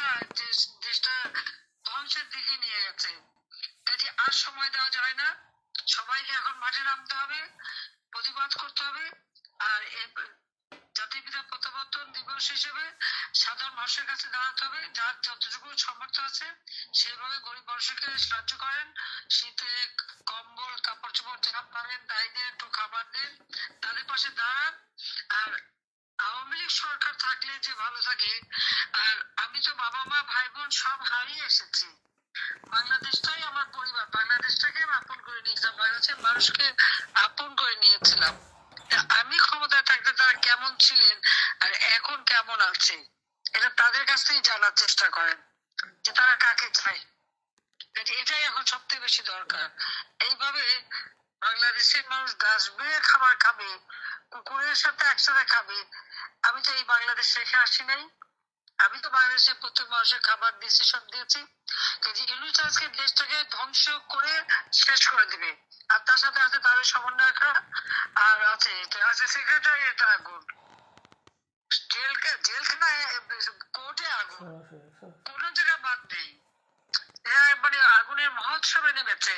অবস্থায় দেশটা ধ্বংসের দিকে নিয়ে গেছে। কাজে আর সময় দেওয়া যায় না, সবাইকে এখন মাঠে নামতে হবে, প্রতিবাদ করতে হবে। আর জাতির পিতা প্রত্যাবর্তন দিবস হিসেবে সাধারণ মানুষের কাছে দাঁড়াতে হবে, যার যতটুকু সামর্থ্য আছে সেভাবে গরিব মানুষকে সাহায্য করেন, শীতে কম্বল কাপড় চোপড় যা পারেন তাই দেন, একটু খাবার দেন, তাদের পাশে দাঁড়ান। আর আওয়ামী লীগ সরকার থাকলে যে ভালো থাকে, আর আমি তো বাবা মা ভাই বোন সব হারিয়ে এসেছি, বাংলাদেশটাই আমার পরিবার, বাংলাদেশটাকে আমি আপন করে নিয়েছিলাম, বাংলাদেশের মানুষকে আপন করে নিয়েছিলাম। আমি ক্ষমতায় থাকতে তারা কেমন ছিলেন আর এখন কেমন আছে এটা তাদের কাছ থেকেই জানার চেষ্টা করেন, যে তারা কাকে চায়। এটাই এখন সবথেকে বেশি দরকার। এইভাবে বাংলাদেশের মানুষ ডাস্টবিনে খাবার খাবে, কুকুরের সাথে একসাথে খাবে। আমি তো এই বাংলাদেশ রেখে আসি নাই, আমি তো বাংলাদেশের প্রত্যেক মানুষের খাবার দিয়েছি, সব দিয়েছি। ইউনুস আজকে দেশটাকে ধ্বংস করে শেষ করে দিবে। আর তার সাথে আছে তাদের সমন্বয়করা, আর আছে সেক্রেটারি, এটা আগুন, জেলখানায় কোর্টে আগুন, কোন জায়গায় বাদ নেই। এরা মানে আগুনের মহোৎসবে নেমেছে,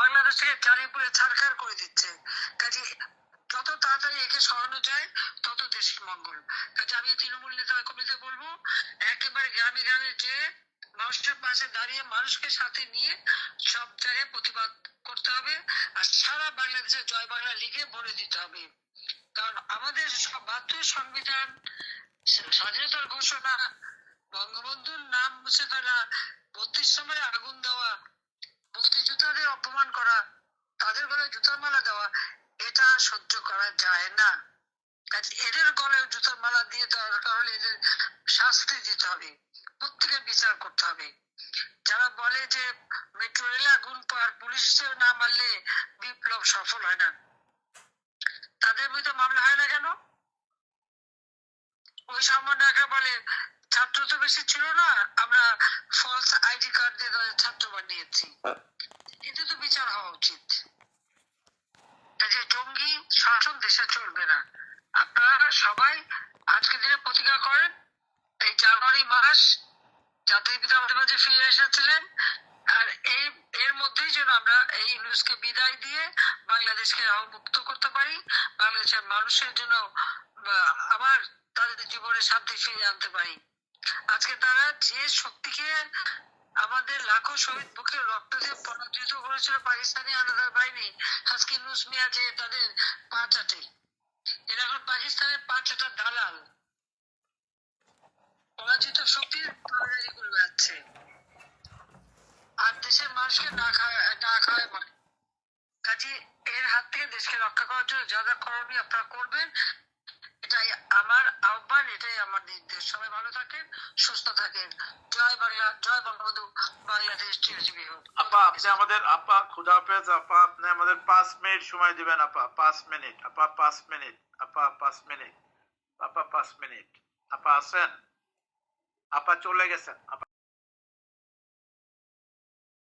বাংলাদেশ থেকে জ্বালিয়ে পুড়ে ছারখার করে দিচ্ছে। কাজে যত তাড়াতাড়ি একে সরানো যায় তত দেশের মঙ্গল। কাজে আমি তৃণমূল নেতা কমিটিতে বলবো, একেবারে গ্রামে গ্রামে যে মানুষের পাশে দাঁড়িয়ে মানুষকে সাথে নিয়ে সব জায়গায় প্রতিবাদ করতে হবে, আর সারা বাংলাদেশে জয় বাংলা লিখে ভরে দিতে হবে। কারণ আমাদের বাহাত্তর সংবিধান, স্বাধীনতার ঘোষণা, বঙ্গবন্ধুর নাম মুছে ফেলা, 32 সময় আগুন দেওয়া, মুক্তিযোদ্ধাদের অপমান করা, তাদের গলায় জুতার মালা দেওয়া, এটা সহ্য করা যায় না। এদের গলায় জুতার মালা দিয়ে দরকার হলে এদের শাস্তি দিতে হবে, প্রত্যেকের বিচার করতে হবে। যারা বলে যে মেট্রো রেলে আগুন পুলিশ হিসেবে না মারলে বিপ্লব সফল হয় না, তাদের বিরুদ্ধে মামলা হয় না কেন? ওই সমন্বয়করা বলে ছাত্র তো বেশি ছিল না, আমরা ফলস আইডি কার্ড দিয়ে তাদের ছাত্র বানিয়েছি। এতে তো বিচার হওয়া উচিত। জঙ্গি শাসন দেশে চলবে না। আপনারা সবাই আজকের দিনে প্রতিজ্ঞা করেন, এই জানুয়ারি মাস জাতির পিতা আমাদের মাঝে ফিরে এসেছিলেন, আর এর মধ্যেই যেন আমরা এই ইউনুসকে বিদায় দিয়ে বাংলাদেশকে মুক্ত করতে পারি, বাংলাদেশের মানুষের জন্য আবার তাদের জীবনে শান্তি ফিরিয়ে আনতে পারি। আজকে তারা যে শক্তিকে আমাদের লাখো শহীদ বুকে রক্ত দিয়ে পরাজিত করেছিল পাকিস্তানি আলাদা বাহিনী, আজকে ইউনুস মিয়া যে তাদের পা চাটে, এরা এখন পাকিস্তানের পা চাটার দালাল, পরাজিত শক্তির দালালি করে বেড়াচ্ছে, আর দেশের মানুষকে না খাওয়ায় মানে। কাজে এর হাত থেকে দেশকে রক্ষা করার জন্য যা যা করণীয় আপনারা করবেন, এটাই আমার আহ্বান, এটাই আমার নির্দেশ। সবাই ভালো থাকেন, সুস্থ থাকেন। জয় বাংলা, জয় বঙ্গবন্ধু, বাংলাদেশ চিরজীবী হোক। আপা আপনি আমাদের, আপা খুদা হাফেজ, আপা আপনি আমাদের 5 মিনিট সময় দিবেন। আপা 5 মিনিট, আপা 5 মিনিট, আপা 5 মিনিট, আপা 5 মিনিট। আপা আছেন? আপা চলে গেছেন? আপা